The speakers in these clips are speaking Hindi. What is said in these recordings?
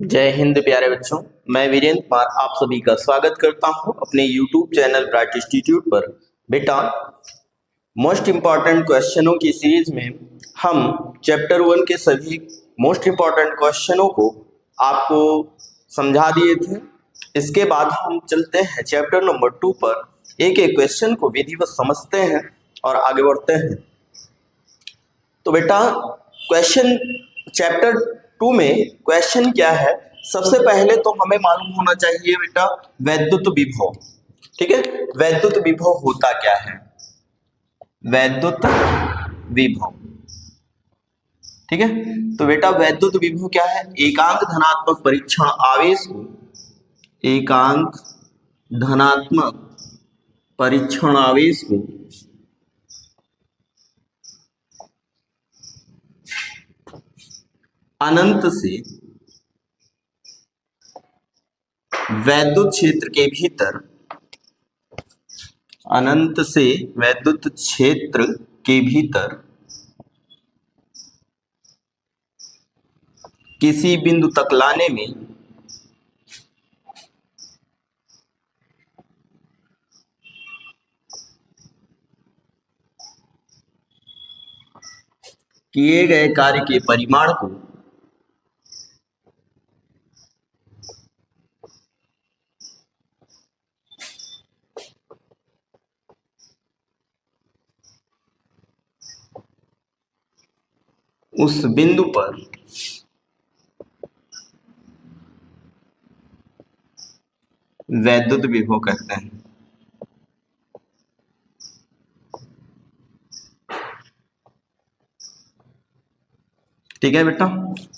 जय हिंद प्यारे बच्चों। मैं वीरेंद्र कुमार आप सभी का स्वागत करता हूं अपने YouTube चैनल ब्राइट इंस्टीट्यूट पर। बेटा, मोस्ट इम्पॉर्टेंट क्वेश्चनों की सीरीज में हम चैप्टर 1 के सभी मोस्ट इम्पॉर्टेंट क्वेश्चनों को आपको समझा दिए थे। इसके बाद हम चलते हैं चैप्टर नंबर 2 पर, एक एक क्वेश्चन को विधिवत समझते हैं और आगे बढ़ते हैं। तो बेटा, क्वेश्चन चैप्टर 2 में क्वेश्चन क्या है, सबसे पहले तो हमें मालूम होना चाहिए बेटा वैद्युत विभव। ठीक है, वैद्युत विभव होता क्या है? वैद्युत विभव, ठीक है। तो बेटा वैद्युत विभव क्या है? एकांक धनात्मक परीक्षण आवेश को, एकांक धनात्मक परीक्षण आवेश को अनंत से वैद्युत क्षेत्र के भीतर, अनंत से वैद्युत क्षेत्र के भीतर किसी बिंदु तक लाने में किए गए कार्य के परिमाण को उस बिंदु पर वैद्युत विभव कहते हैं। ठीक है बेटा,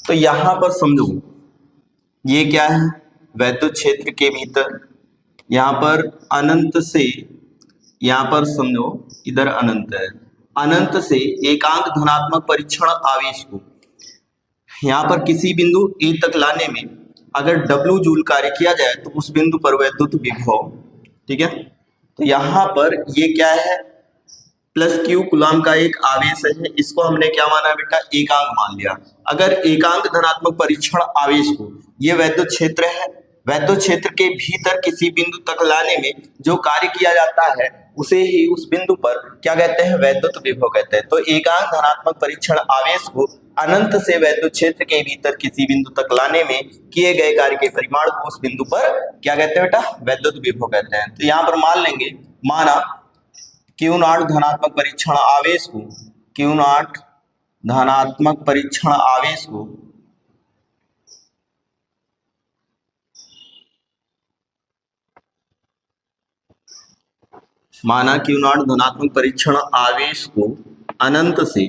तो यहां पर समझो ये क्या है, वैद्युत क्षेत्र के भीतर, यहां पर अनंत से, यहां पर समझो इधर अनंत है, अनंत से एकांक धनात्मक परीक्षण आवेश को यहां पर किसी बिंदु ए तक लाने में अगर W जूल कार्य किया जाए तो उस बिंदु पर वैद्युत विभव, ठीक है। तो यहां पर ये क्या है, प्लस क्यू कूलम का एक आवेश है, इसको हमने क्या माना बेटा, एकांक मान लिया। अगर एकांक धनात्मक परीक्षण आवेश को, ये वैद्युत क्षेत्र है, वैद्युत क्षेत्र के भीतर किसी बिंदु तक लाने में जो कार्य किया जाता है उसे ही उस बिंदु पर क्या कहते हैं, वैद्युत विभव कहते हैं। तो एकांक धनात्मक परीक्षण आवेश को अनंत से वैद्युत क्षेत्र के भीतर किसी बिंदु तक लाने में किए गए कार्य के परिमाण को उस बिंदु पर क्या कहते हैं बेटा, वैद्युत विभव कहते हैं। तो यहाँ पर मान लेंगे, माना Q0 धनात्मक परीक्षण आवेश को, Q0 धनात्मक परीक्षण आवेश को माना Q0 धनात्मक परीक्षण आवेश को अनंत से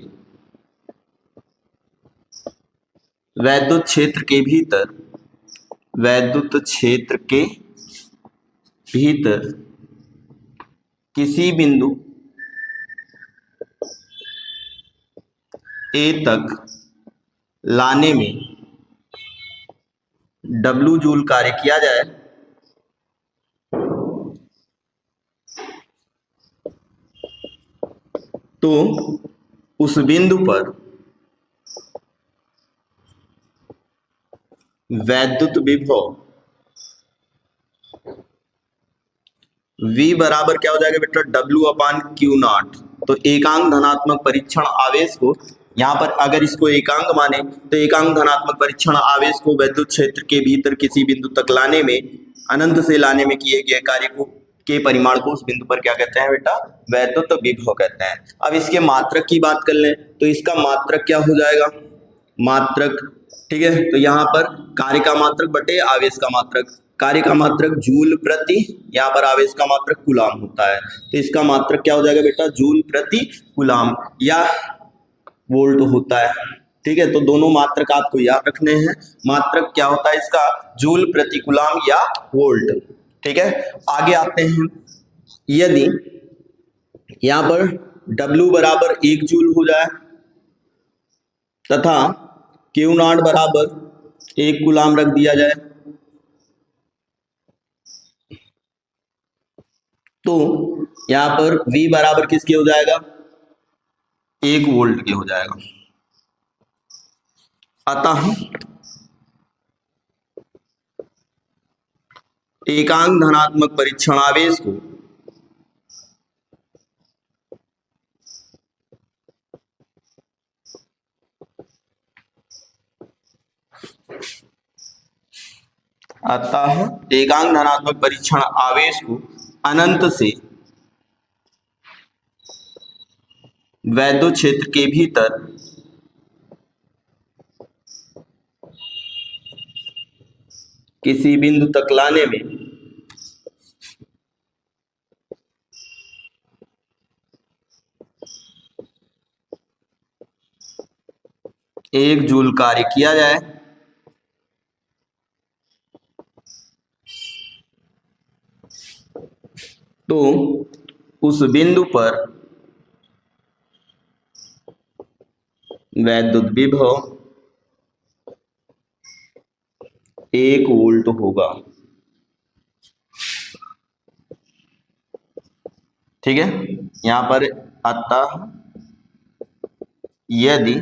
वैद्युत क्षेत्र के भीतर, वैद्युत क्षेत्र के भीतर किसी बिंदु ए तक लाने में W जूल कार्य किया जाए तो उस बिंदु पर वैद्युत विभव V बराबर क्या हो जाएगा बेटा, W/Q0। तो एकांक धनात्मक परीक्षण आवेश को यहाँ पर अगर इसको एकांक माने तो एकांक धनात्मक परीक्षण आवेश को वैद्युत क्षेत्र के भीतर किसी बिंदु तक लाने में, अनंत से लाने में किए गए कार्य को के परिमाण को उस बिंदु पर क्या कहते हैं बेटा, वैद्युत विभव कहते हैं। अब इसके मात्रक की बात कर लें तो इसका मात्रक क्या हो जाएगा, मात्रक, ठीक है। तो यहाँ पर कार्य का मात्रक बटे आवेश का मात्रक, कार्य का मात्रक जूल प्रति, यहाँ पर आवेश का मात्रक कूलम होता है। तो इसका मात्रक क्या हो जाएगा बेटा, जूल प्रति कूलम या वोल्ट होता है। ठीक है, तो दोनों मात्रक आपको याद रखने हैं। मात्रक क्या होता है इसका, जूल प्रति कूलम या वोल्ट। ठीक है, आगे आते हैं। यदि यहाँ पर W बराबर 1 जूल हो जाए तथा Q0 बराबर 1 कूलम रख दिया जाए तो यहाँ पर V बराबर किसके हो जाएगा, 1 वोल्ट के हो जाएगा। अतः एकांक धनात्मक परीक्षण आवेश को अतः एकांक धनात्मक परीक्षण आवेश को अनंत से वैद्युत क्षेत्र के भीतर किसी बिंदु तक लाने में एक जूल कार्य किया जाए तो उस बिंदु पर वैद्युत विभव 1 वोल्ट होगा। ठीक है, यहां पर अतः यदि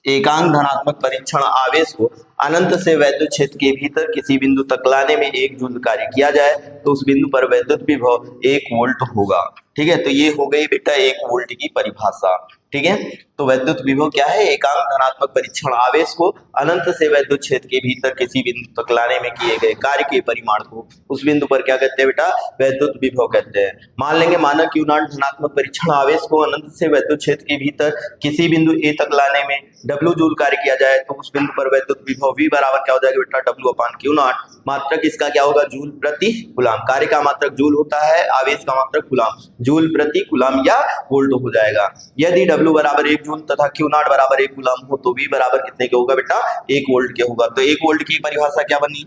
एकांक धनात्मक परीक्षण आवेश को अनंत से वैद्युत क्षेत्र के भीतर किसी बिंदु तक लाने में 1 जूल कार्य किया जाए तो उस बिंदु पर वैद्युत विभव 1 वोल्ट होगा। ठीक है, तो ये हो गई बेटा 1 वोल्ट की परिभाषा। ठीक है, तो वैद्युत विभव क्या है? एकांक धनात्मक परीक्षण आवेश को अनंत से वैद्युत क्षेत्र के भीतर किसी बिंदु तक लाने में किए गए कार्य के परिमाण को उस बिंदु पर क्या कहते हैं बेटा? वैद्युत विभव कहते हैं। मान लेंगे माना Q नॉट धनात्मक परीक्षण आवेश को अनंत से वैद्युत क्षेत्र के भीतर किसी बिंदु A तक लाने में W जूल कार्य किया जाए तो उस बिंदु पर वैद्युत विभव V बराबर क्या हो जाएगा बेटा? W upon Q not. मात्रक इसका क्या होगा? जूल प्रति कूलाम। कार्य का मात्रक जूल होता है, आवेश का मात्रक कूलाम। जूल प्रति कूलाम या वोल्ट हो जाएगा। यदि W बराबर 1 जूल तथा Q नॉट बराबर 1 कूलाम हो तो V बराबर कितने के होगा बेटा? 1 वोल्ट के होगा। तो 1 वोल्ट की परिभाषा क्या बनी?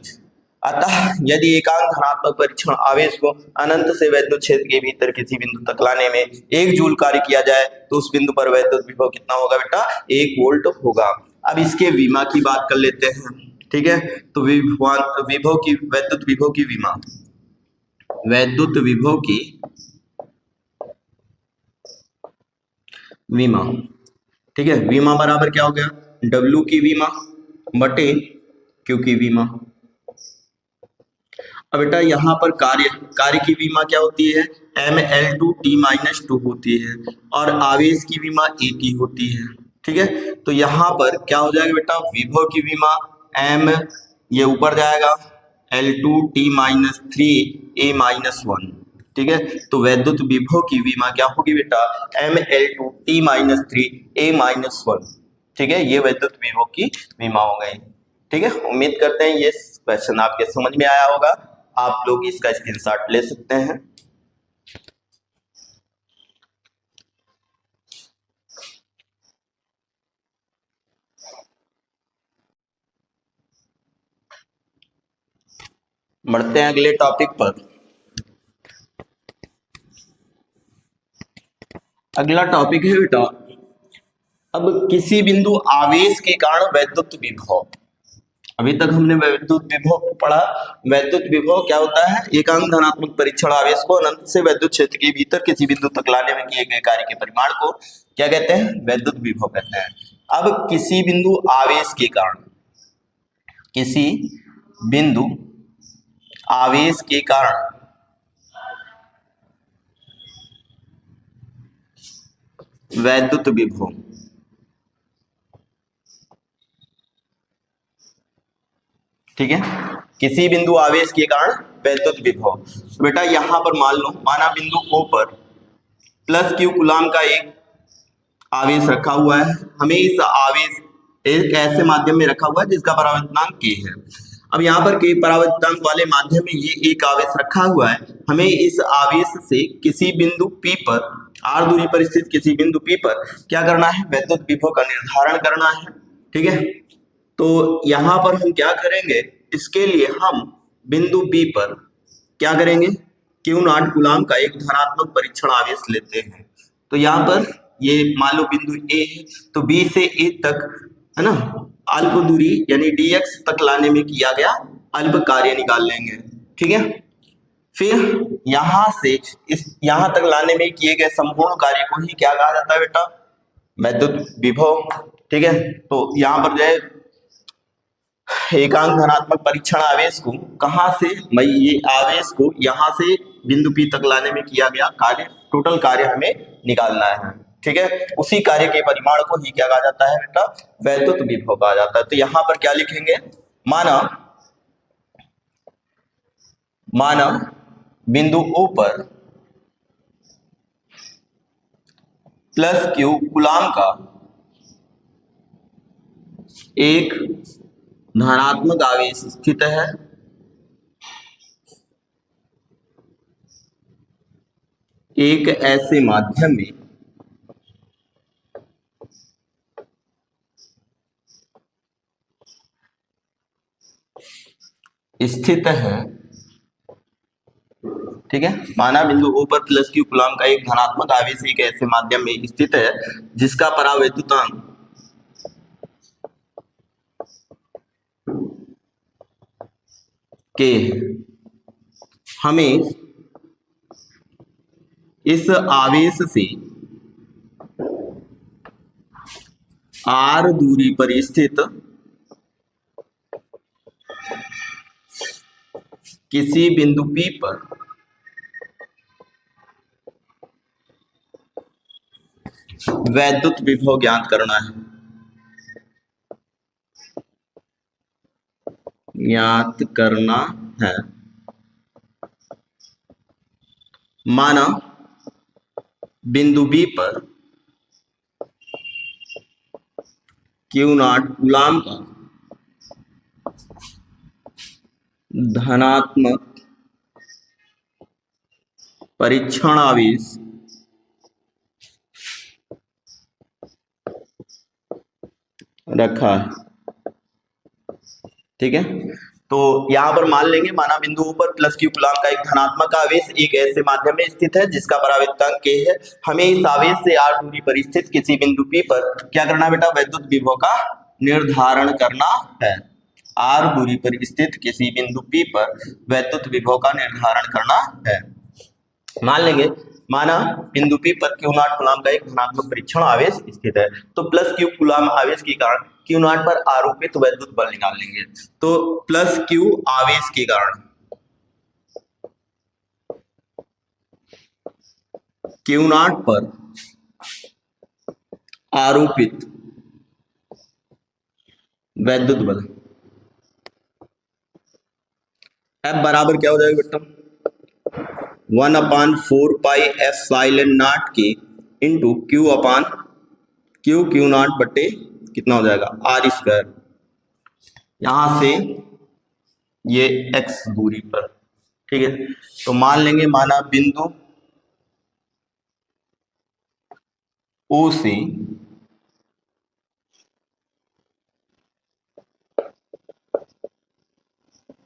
अतः यदि एकांक धनात्मक परीक्षण आवेश को अनंत से वैद्युत क्षेत्र के भीतर किसी बिंदु तक लाने में 1 जूल कार्य किया जाए तो उस बिंदु पर वैद्युत विभव कितना होगा बेटा? 1 वोल्ट होगा। अब इसके विमा की बात कर लेते हैं। ठीक है, तो विभव की वैद्युत विभव की विमा, वैद्युत विभव की विमा। ठीक है, विमा बराबर क्या हो गया? W की विमा बटे Q की विमा। अब बेटा यहाँ पर कार्य की विमा क्या होती है? mL2T-2 होती है और आवेश की विमा AT होती है। ठीक है, तो यहाँ पर क्या हो जाएगा बेटा? विभव की विमा m, ये ऊपर जाएगा L2T-3A-1। ठीक है, तो वैद्युत विभव की विमा क्या होगी बेटा? mL2T-3A-1। ठीक है, ये वैद्युत विभव की विमा हो गई। ठीक है, उम्मीद करते हैं ये क्वेश्चन आपके समझ में आया होगा। आप लोग इसका स्क्रीनशॉट ले सकते हैं। बढ़ते हैं अगले टॉपिक पर। अगला टॉपिक है बेटा, अब किसी बिंदु आवेश के कारण वैद्युत विभव। अभी तक हमने वैद्युत विभव को पढ़ा। वैद्युत विभव क्या होता है? एकांक धनात्मक परीक्षण आवेश को अनंत से वैद्युत क्षेत्र के भीतर किसी बिंदु तक लाने में किए गए कार्य के परिमाण को क्या कहते हैं? वैद्युत विभव कहते हैं। अब किसी बिंदु आवेश के कारण, किसी बिंदु आवेश के कारण वैद्युत विभव, ठीक है, किसी बिंदु आवेश के कारण वैद्युत विभव। तो बेटा यहां पर मान लो, माना बिंदु O पर प्लस Q कूलाम का एक आवेश रखा हुआ है। हमें इस आवेश एक ऐसे माध्यम में रखा हुआ है जिसका परावर्तनांक K है। अब यहाँ पर K परावर्तनांक वाले माध्यम में ये एक आवेश रखा हुआ है। हमें इस आवेश से किसी बिंदु P पर, r दूरी पर स्थित किसी बिंदु P पर क्या करना है? वैद्युत विभव का निर्धारण करना है। ठीक है, तो यहाँ पर हम क्या करेंगे? इसके लिए हम बिंदु B पर क्या करेंगे? Q नॉट कूलाम का एक धनात्मक परीक्षण आवेश लेते हैं। तो यहाँ पर ये मान लो बिंदु A है, तो B से A तक है ना, अल्प दूरी यानी dx तक लाने में किया गया अल्प कार्य निकाल लेंगे। ठीक है, फिर यहां से इस यहां तक लाने में किए गए संपूर्ण कार्य को ही क्या कहा जाता है बेटा? वैद्युत विभव। ठीक है, तो यहाँ पर जो है एकांक धनात्मक परीक्षण आवेश को कहां से, मैं ये आवेश को यहां से बिंदु P तक लाने में किया गया कार्य, टोटल कार्य हमें निकालना है। ठीक है, उसी कार्य के परिमाण को ही क्या कहा जाता है बेटा, वैद्युत विभव कहा जाता है। तो यहां पर क्या लिखेंगे, माना बिंदु O पर प्लस Q कूलाम का एक धनात्मक आवेश स्थित है, एक ऐसे माध्यम में स्थित है। ठीक है, माना बिंदु O पर प्लस Q कूलाम का एक धनात्मक आवेश एक ऐसे माध्यम में स्थित है जिसका परावैद्युतांक K है। हमें इस आवेश से r दूरी पर स्थित किसी बिंदु P पर वैद्युत विभव ज्ञात करना है। माना बिंदु B पर Q0 कूलाम का धनात्मक परीक्षण आवेश रखा है। ठीक है, तो यहां पर मान लेंगे, माना बिंदु पर प्लस Q कूलाम का एक धनात्मक आवेश एक ऐसे माध्यम में स्थित है जिसका परावैद्युतांक K है। हमें इस आवेश से r दूरी पर स्थित किसी बिंदु P पर क्या करना है बेटा, वैद्युत विभव का निर्धारण करना है। r दूरी पर स्थित किसी बिंदु P पर वैद्युत विभव का निर्धारण करना है। मान लेंगे, माना बिंदु P पर Q0 कूलाम का एक धनात्मक परीक्षण आवेश स्थित है, तो प्लस Q कूलाम आवेश के कारण Q0 पर आरोपित वैद्युत बल निकाल लेंगे। तो प्लस Q आवेश के कारण Q0 पर आरोपित वैद्युत बल F बराबर क्या हो जाएगा बेटा, 1/4 पाई एप्सिलॉन नॉट के इंटू Q0 बटे कितना हो जाएगा r²। यहां से ये x दूरी पर। ठीक है, तो मान लेंगे, माना बिंदु O से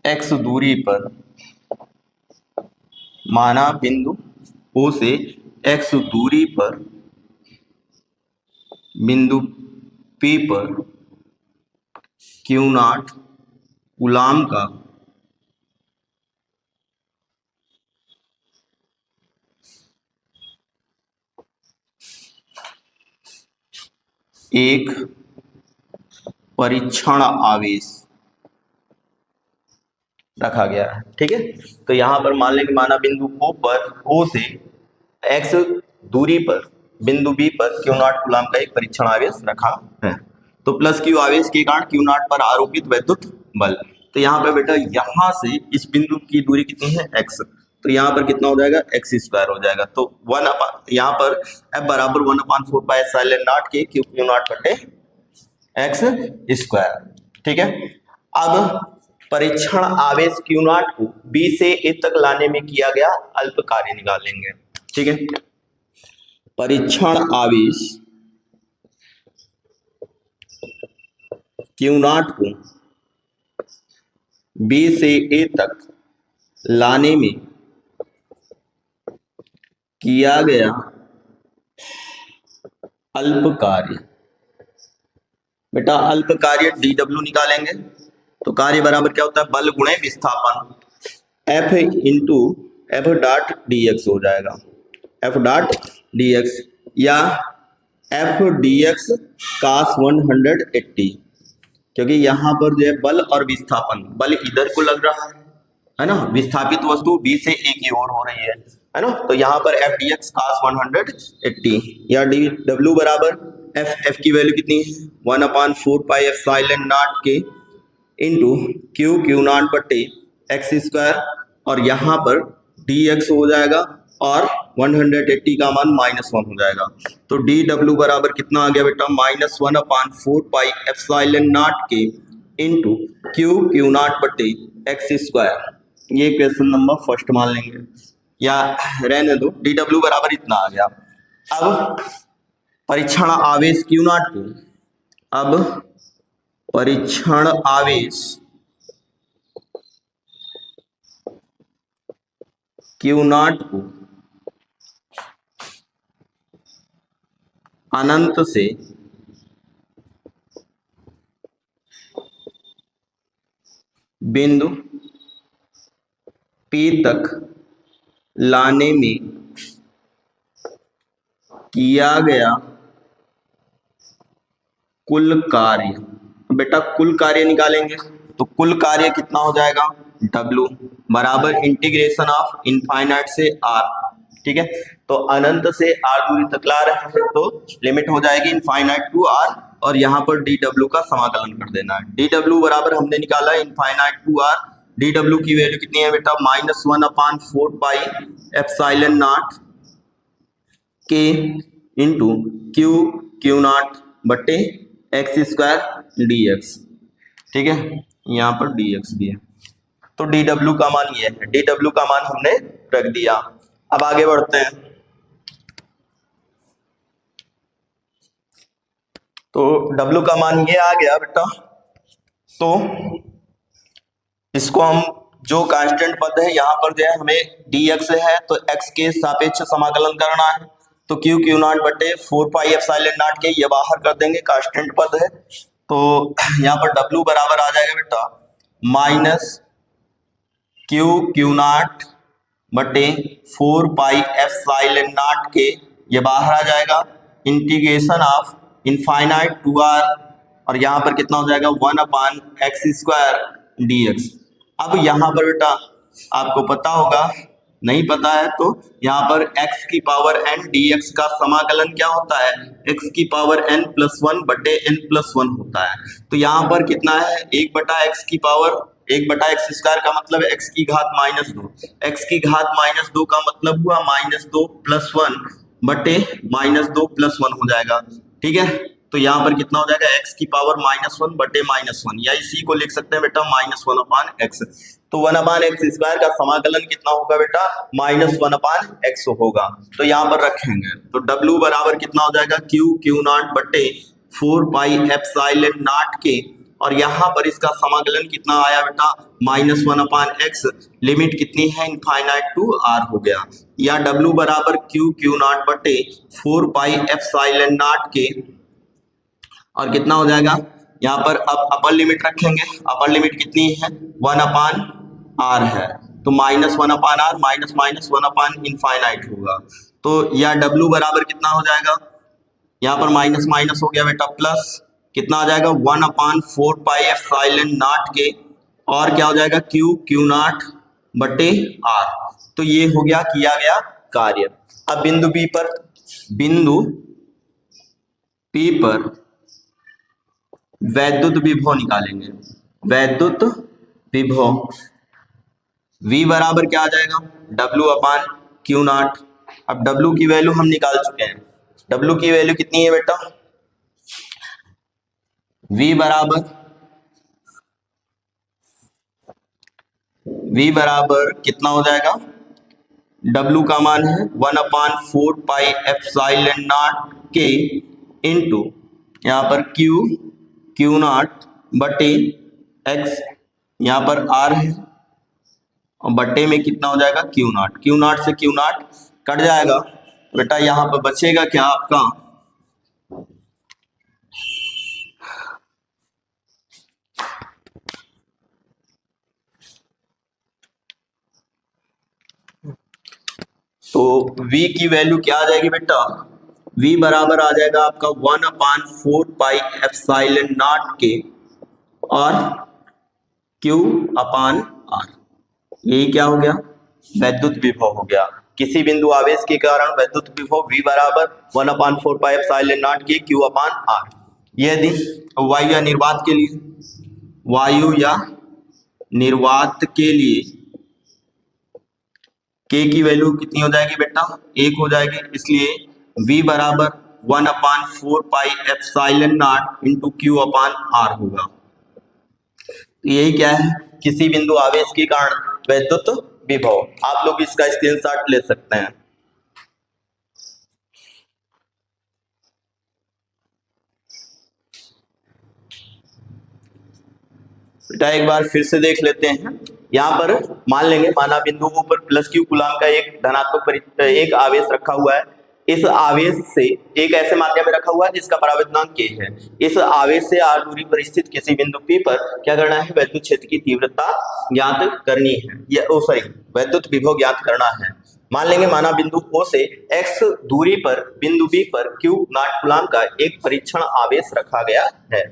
x दूरी पर, माना बिंदु O से x दूरी पर बिंदु P पर Q0 कूलाम का एक परीक्षण आवेश रखा गया है। ठीक है, तो यहां पर मान लेंगे, माना बिंदु O से x दूरी पर बिंदु B पर Q0 कूलाम का एक परीक्षण आवेश रखा है। तो प्लस Q आवेश के कारण Q0 पर आरोपित वैद्युत बल। तो यहाँ पे बेटा, यहां से इस बिंदु की दूरी कितनी है, x, तो यहाँ पर कितना हो जाएगा, x² हो जाएगा। तो यहाँ पर F बराबर 1/4 पाई एप्सिलॉन नॉट के Q0 बटे x²। ठीक है, अब परीक्षण आवेश Q0 को B से A तक लाने में किया गया अल्प कार्य निकालेंगे। ठीक है, परीक्षण आवेश Q0 को B से A तक लाने में किया गया अल्प कार्य, बेटा अल्प कार्य dW निकालेंगे। तो कार्य बराबर क्या होता है, बल गुणे विस्थापन, F into F dot dx हो जाएगा, F डॉट dx या F dx cos 180। क्योंकि यहाँ पर जो है बल और विस्थापन, बल इधर को लग रहा है ना, विस्थापित वस्तु बी से ए की ओर हो रही है ना। तो यहाँ पर एफ डी एक्स cos 180 या डी डब्ल्यू बराबर एफ की वैल्यू कितनी है 1/4 पाई एप्सिलॉन नॉट के इंटू क्यू नॉट बटे एक्स स्क्वायर, और यहाँ पर डी एक्स हो जाएगा और 180 का मान -1 हो जाएगा। तो डी डब्ल्यू बराबर कितना आ गया बेटा -1/4 पाई एप्सिलॉन नॉट के इंटू क्यू नॉट बटे एक्स स्क्वायर। ये क्वेश्चन नंबर फर्स्ट मान लेंगे या रहने दो, डी डब्ल्यू बराबर इतना आ गया। अब परीक्षण आवेश क्यू नॉट को, अब परीक्षण आवेश क्यू नॉट को अनंत से बिंदु P तक लाने में किया गया कुल कार्य। बेटा कुल कार्य निकालेंगे तो कुल कार्य कितना हो जाएगा W बराबर इंटीग्रेशन ऑफ इनफाइनाइट से R। ठीक है, तो अनंत से R दूरी तक ला रहे हैं तो लिमिट हो जाएगी इनफाइनाइट टू R, और यहाँ पर डी डब्ल्यू का समाकलन कर देना है। डी डब्ल्यू बराबर हमने निकाला infinite to R, D W की वैल्यू कितनी है बेटा -1/4 पाई एप्सिलॉन नॉट के इंटू क्यू नॉट बटे एक्स स्क्वायर डी एक्स। ठीक है, यहाँ पर डी एक्स दिया, तो डी डब्ल्यू का मान ये है, डी डब्ल्यू का मान हमने रख दिया। अब आगे बढ़ते हैं, तो W का मान ये आ गया बेटा। तो इसको हम जो कांस्टेंट पद है यहाँ पर जो है हमें dx है तो x के सापेक्ष समाकलन करना है, तो क्यू नॉट बटे 4 पाई एप्सिलॉन नॉट के ये बाहर कर देंगे, कांस्टेंट पद है। तो यहाँ पर W बराबर आ जाएगा बेटा माइनस क्यू नॉट बटे 4 पाई एप्सिलॉन नॉट के ये बाहर आ जाएगा, integration of infinite to R, और यहाँ पर कितना हो जाएगा 1/x² dx। अब यहाँ पर बेटा आपको पता होगा, नहीं पता है तो यहाँ पर x की पावर n dx का समाकलन क्या होता है x की पावर n+1 बटे n+1 होता है। तो यहाँ पर कितना है 1/x की पावर 1/x² का मतलब है x की घात -2, x की घात -2 का मतलब हुआ -2 + 1 बटे -2 + 1 हो जाएगा। ठीक है, तो यहाँ पर कितना हो जाएगा x की पावर -1 बटे -1, या इसी को लिख सकते हैं बेटा -1/x। तो 1/x² का समाकलन कितना होगा बेटा -1/x होगा। तो यहाँ पर रखेंगे तो W बराबर कितना हो जाएगा क्यू नॉट बटे 4 पाई एप्सिलॉन नॉट के, और यहाँ पर इसका समाकलन कितना आया बेटा -1/x, लिमिट कितनी है इनफाइनाइट टू R हो गया, या W बराबर क्यू नॉट बटे 4 पाई एप्सिलॉन नॉट के, और कितना हो जाएगा यहाँ पर अब अपर लिमिट रखेंगे, अपर लिमिट कितनी है 1/R है, तो -1/R माइनस 1/इनफाइनाइट होगा। तो या W बराबर कितना हो जाएगा, यहाँ पर माइनस माइनस हो गया बेटा प्लस, कितना आ जाएगा 1/4 पाई एप्सिलॉन नॉट के, और क्या हो जाएगा क्यू नॉट बटे R। तो ये हो गया किया गया कार्य। अब बिंदु P पर वैद्युत विभव निकालेंगे, वैद्युत विभव V बराबर क्या आ जाएगा W/Q0। अब W की वैल्यू हम निकाल चुके हैं, W की वैल्यू कितनी है बेटा V बराबर कितना हो जाएगा, W का मान है 1/4 पाई एप्सिलॉन नॉट के इंटू यहाँ पर क्यू नॉट बटे x, यहाँ पर R है और बटे में कितना हो जाएगा क्यू नॉट से क्यू नॉट कट जाएगा बेटा, यहाँ पर बचेगा क्या आपका तो V की वैल्यू क्या आ जाएगी बेटा, V बराबर आ जाएगा आपका 1/4 पाई एप्सिलॉन नॉट के और Q अपान R, यही क्या हो गया, वैद्युत विभव हो गया। किसी बिंदु आवेश के कारण वैद्युत विभव V बराबर 1/4πε0 के Q अपान R। यदि वायु या निर्वात के लिए, वायु या निर्वात के लिए K की वैल्यू कितनी हो जाएगी बेटा, 1 हो जाएगी, इसलिए V बराबर 1/4πε0 इंटू Q अपान R होगा। तो यही क्या है, किसी बिंदु आवेश के कारण वैद्युत विभव। आप लोग इसका स्क्रीनशॉट ले सकते हैं। बेटा एक बार फिर से देख लेते हैं। यहाँ पर मान लेंगे, माना बिंदु के ऊपर प्लस क्यू कूलम का एक धनात्मक एक आवेश रखा हुआ है। इस आवेश से एक ऐसे माध्यम में रखा हुआ है जिसका परावर्तनांक k है। इस आवेश से r दूरी पर स्थित किसी बिंदु P पर क्या करना है, वैद्युत क्षेत्र की तीव्रता ज्ञात करनी है, वैद्युत विभव ज्ञात करना है। मान लेंगे, माना बिंदु O से x दूरी पर बिंदु B पर Q नॉट कूलम का एक परीक्षण आवेश रखा गया है।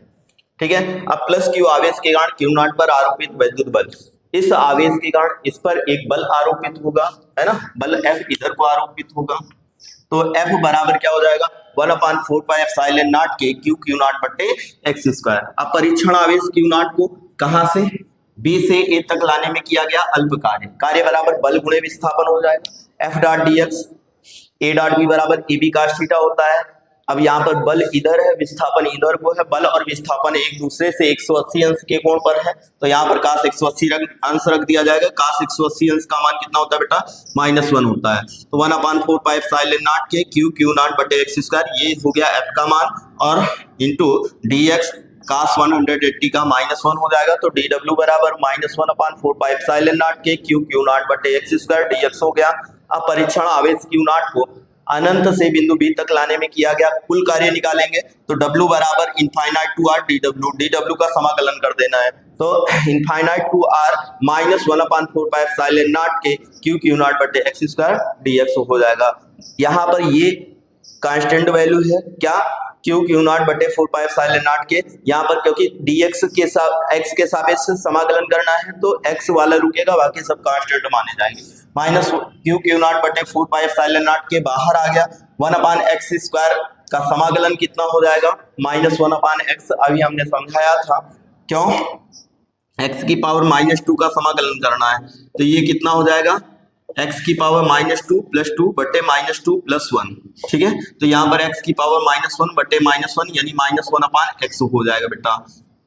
ठीक है, अब प्लस Q आवेश के कारण Q नॉट पर आरोपित वैद्युत बल, इस आवेश के कारण इस पर एक बल आरोपित होगा, है ना, बल F इधर को आरोपित होगा। तो F बराबर क्या हो जाएगा, 1/4πε0 के Q नॉट बटे x स्क्वायर। अब परीक्षण आवेश Q नॉट को कहां से B से A तक लाने में किया गया अल्प कार्य बराबर बल गुणे विस्थापन हो जाएगा। F dot dx A dot B बराबर AB cos थीटा होता है। अब यहाँ पर बल इधर है, विस्थापन इधर को है, बल और विस्थापन एक दूसरे से 180 अंश के कोण पर है, तो यहाँ पर cos 180 अंश रख दिया जाएगा। cos 180 अंश का मान कितना होता है बेटा, -1 होता है। तो 1/4πε0 के Q नॉट बटे x स्क्वायर, ये हो गया F का मान, और इंटू dx cos 180 का -1 हो जाएगा। तो dw बराबर -1/4πε0 के Q नॉट बटे x स्क्वायर dx हो गया। अब परीक्षण आवेश Q नॉट को अनंत से बिंदु B तक लाने में किया गया कुल कार्य निकालेंगे, तो W बराबर इनफाइनाइट टू R dw का समाकलन कर देना है। तो इनफाइनाइट टू R -1/4πε0 के Q नॉट बटे x स्क्वायर dx हो जाएगा। यहाँ पर ये कांस्टेंट वैल्यू है क्या, Q नॉट बटे 4πε0 के, यहाँ पर क्योंकि dx के साथ x के सापेक्ष समाकलन करना है तो x वाला रुकेगा, बाकी सब कांस्टेंट माने जाएंगे। माइनस Q नॉट बटे 4πε0 के बाहर आ गया, 1/x स्क्वायर का समाकलन कितना हो जाएगा, -1/x। अभी हमने समझाया था, क्यों, x की पावर -2 का समाकलन करना है, तो ये कितना हो जाएगा, x की पावर -2 + 2 बटे -2 + 1। ठीक है, तो यहाँ पर x की पावर -1 बटे -1 यानी -1/x हो जाएगा बेटा।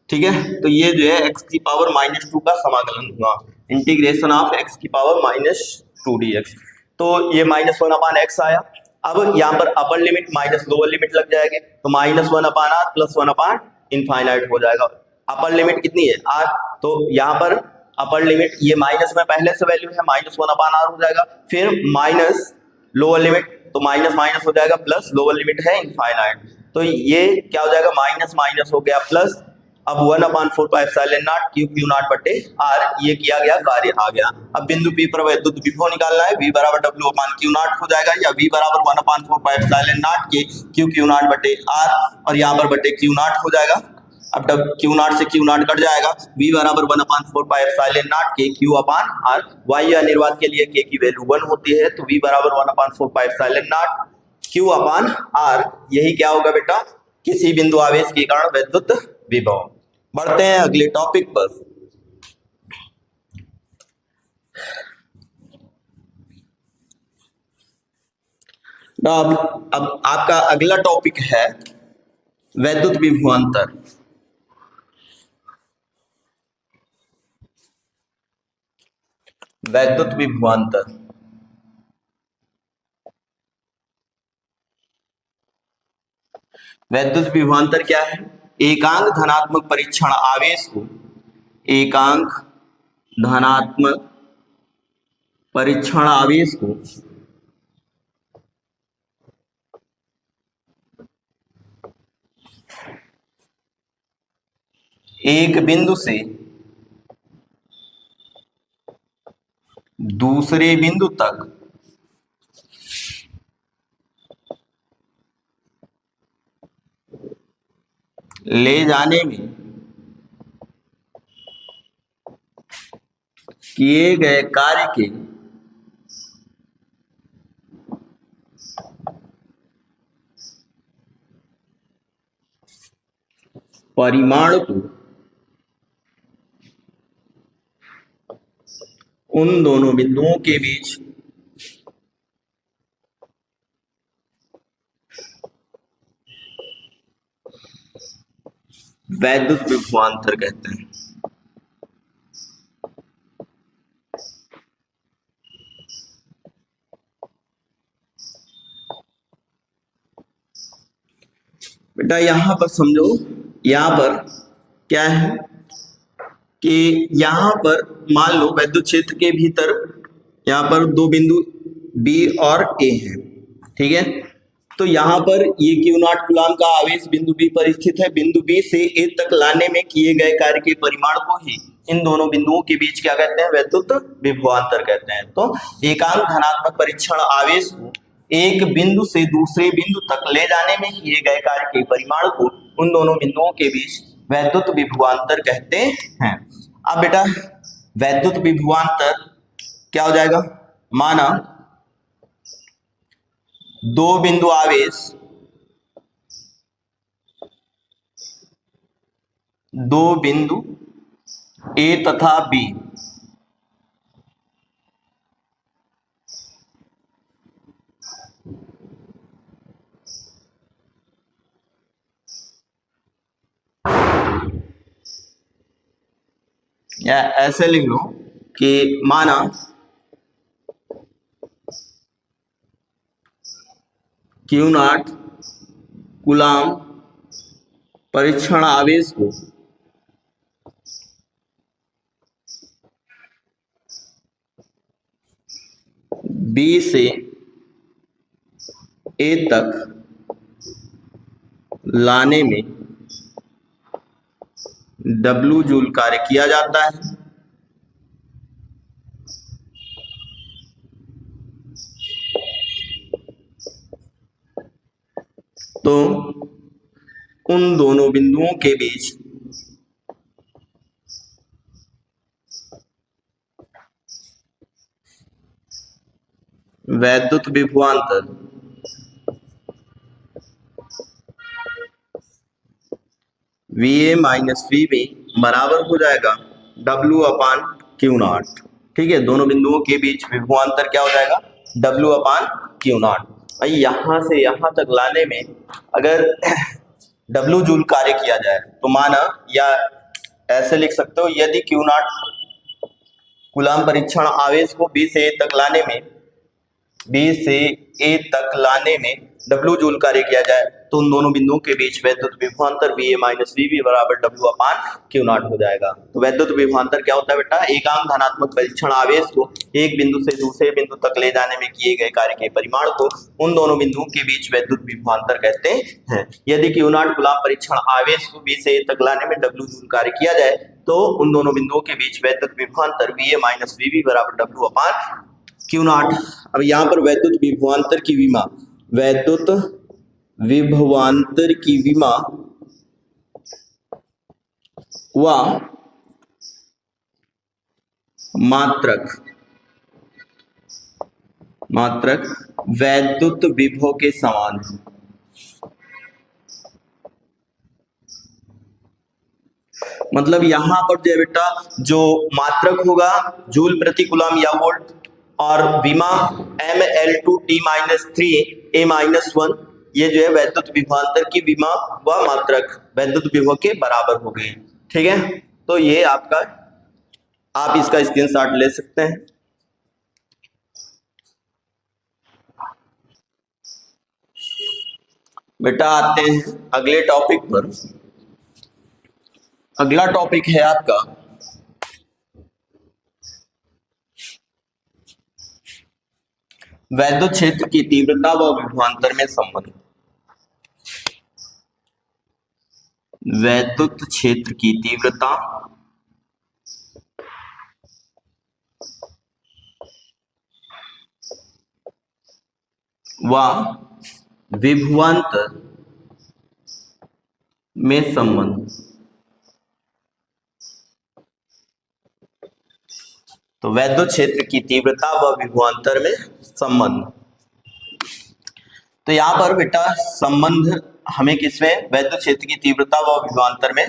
ठीक है, तो ये जो है x की पावर -2 का समाकलन हुआ, इंटीग्रेशन ऑफ x की पावर -2 dx। तो ये -1/x आया। अब यहाँ पर upper limit minus lower limit लग जाएगी, तो -1/r + 1/∞ हो जाएगा। अपर लिमिट कितनी है, r, तो यहाँ पर अपर लिमिट ये माइनस में पहले से वैल्यू है, -1/r हो जाएगा। फिर माइनस लोअर लिमिट, तो माइनस माइनस हो जाएगा, प्लस लोअर लिमिट है इनफाइनाइट, तो ये क्या हो जाएगा, माइनस माइनस हो गया प्लस। अब 1/4πε0 Q नॉट बटे R, ये किया गया कार्य आ गया। अब बिंदु P पर वैद्युत विभव निकालना है, V बराबर W/Q नॉट हो जाएगा, या V बराबर 1/4πε0 के Q नॉट बटे R, और यहाँ पर बटे Q नॉट हो जाएगा। अब Q नॉट से Q नॉट कट जाएगा, V बराबर 1/4πε0 के Q/R। वायु या निर्वात के लिए K की वैल्यू 1 होती है, तो V बराबर 1/4πε0 Q/R। यही क्या होगा बेटा, किसी बिंदु आवेश के कारण वैद्युत विभव। बढ़ते हैं अगले टॉपिक पर। अब आपका अगला टॉपिक है वैद्युत विभवांतर। वैद्युत विभवांतर वैद्युत विभवांतर क्या है, एकांक धनात्मक परीक्षण आवेश को, एकांक धनात्मक परीक्षण आवेश को एक बिंदु से दूसरे बिंदु तक ले जाने में किए गए कार्य के परिमाण को उन दोनों बिंदुओं के बीच वैद्युत विभवांतर कहते हैं। बेटा यहां पर समझो, यहां पर क्या है कि यहां पर मान लो वैद्युत क्षेत्र के भीतर यहां पर दो बिंदु B और A हैं, ठीक है। तो यहां पर ये Q0 कूलाम का आवेश बिंदु B पर स्थित है। बिंदु B से A तक लाने में किए गए कार्य के परिमाण को ही इन दोनों बिंदुओं के बीच क्या कहते हैं? वैद्युत विभवांतर कहते हैं। तो एकांक धनात्मक परीक्षण आवेश को एक बिंदु से दूसरे बिंदु तक ले जाने में किए गए कार्य के परिमाण को उन दोनों बिंदुओं के बीच वैद्युत विभवांतर कहते हैं। अब बेटा वैद्युत विभवांतर क्या हो जाएगा? माना दो बिंदु आवेश, दो बिंदु A तथा B या ऐसे लिख लो कि माना Q0 कूलाम परीक्षण आवेश को B से A तक लाने में W जूल कार्य किया जाता है। तो उन दोनों बिंदुओं के बीच वैद्युत विभवांतर VA माइनस VB बराबर हो जाएगा W/Q0। ठीक है, दोनों बिंदुओं के बीच विभवांतर क्या हो जाएगा? W/Q0। भाई यहां से यहां तक लाने में अगर W जूल कार्य किया जाए तो माना, या ऐसे लिख सकते हो, यदि Q0 कूलाम परीक्षण आवेश को B से A तक लाने में W जूल कार्य किया जाए तो उन दोनों बिंदुओं के बीच वैद्युत विभवांतर VA माइनस VB बराबर W/Q0 हो जाएगा। तो वैद्युत विभवांतर क्या होता है बेटा? एकांक धनात्मक परीक्षण आवेश को एक बिंदु से दूसरे बिंदु तक ले जाने में किए गए कार्य के परिमाण को उन दोनों बिंदुओं के बीच वैद्युत विभवांतर कहते हैं। यदि Q0 कूलाम परीक्षण आवेश को B से A तक लाने में W जूल कार्य किया जाए तो उन दोनों बिंदुओं के बीच वैद्युत विभवांतर VA माइनस VB बराबर W/Q0। अब यहाँ पर वैद्युत विभवांतर की विमा व मात्रक वैद्युत विभव के समान है। मतलब यहां पर जो बेटा जो मात्रक होगा जूल प्रति कूलाम या वोल्ट, और विमा mL2T-3A-1, ये जो है वैद्युत विभवांतर की विमा व मात्रक वैद्युत विभव के बराबर हो गए। ठीक है, तो ये आपका, आप इसका स्क्रीनशॉट ले सकते हैं। बेटा आते हैं अगले टॉपिक पर। अगला टॉपिक है आपका वैद्युत क्षेत्र की तीव्रता व विभवांतर में संबंध। वैद्युत क्षेत्र की तीव्रता व विभवांतर में संबंध। तो वैद्युत क्षेत्र की तीव्रता व विभवांतर में संबंध। तो यहाँ पर बेटा संबंध हमें किसमें, वैद्युत क्षेत्र की तीव्रता व विभवांतर में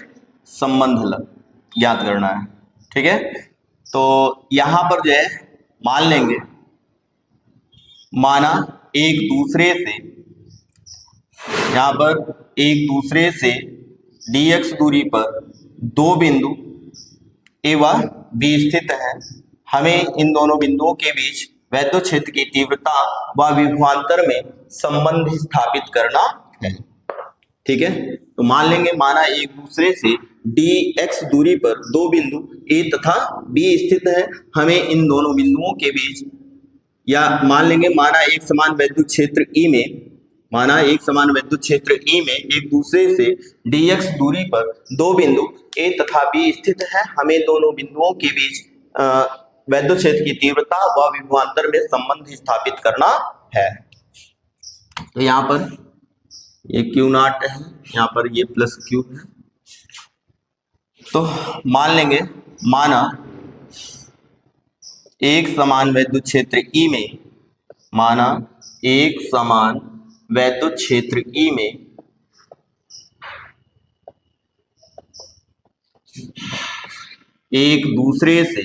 संबंध ज्ञात करना है। ठीक है, तो यहाँ पर जो है मान लेंगे, माना एक दूसरे से, यहाँ पर एक दूसरे से dx दूरी पर दो बिंदु ए व बी स्थित है। हमें इन दोनों बिंदुओं के बीच वैद्युत क्षेत्र की तीव्रता व विभवांतर में संबंध स्थापित करना है। ठीक है, तो मान लेंगे माना एक दूसरे से dx दूरी पर दो बिंदु ए तथा बी स्थित है। हमें इन दोनों बिंदुओं के बीच, या मान लेंगे माना एक समान वैद्युत क्षेत्र ई में, माना एक समान विद्युत क्षेत्र ई में एक दूसरे से dx दूरी पर दो बिंदु ए तथा बी स्थित है। हमें दोनों बिंदुओं के बीच वैद्युत क्षेत्र की तीव्रता व विभवांतर में संबंध स्थापित करना है। तो यहाँ पर ये Q नॉट है, यहाँ पर ये प्लस Q है। तो मान लेंगे माना एक समान वैद्युत क्षेत्र ई में, माना एक समान वैद्युत क्षेत्र ई में एक दूसरे से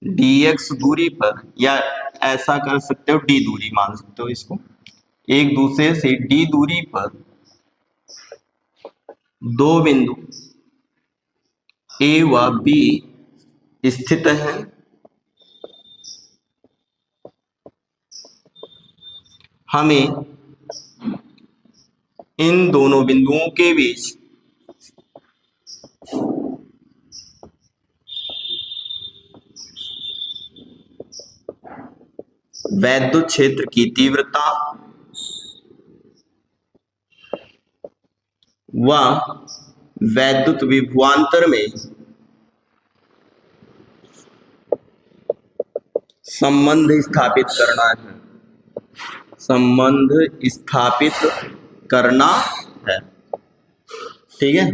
dx दूरी पर, या ऐसा कर सकते हो d दूरी मान सकते हो इसको, एक दूसरे से d दूरी पर दो बिंदु a व b स्थित है। हमें इन दोनों बिंदुओं के बीच वैद्युत क्षेत्र की तीव्रता व वैद्युत विभवांतर में संबंध स्थापित करना है, संबंध स्थापित करना है। ठीक है,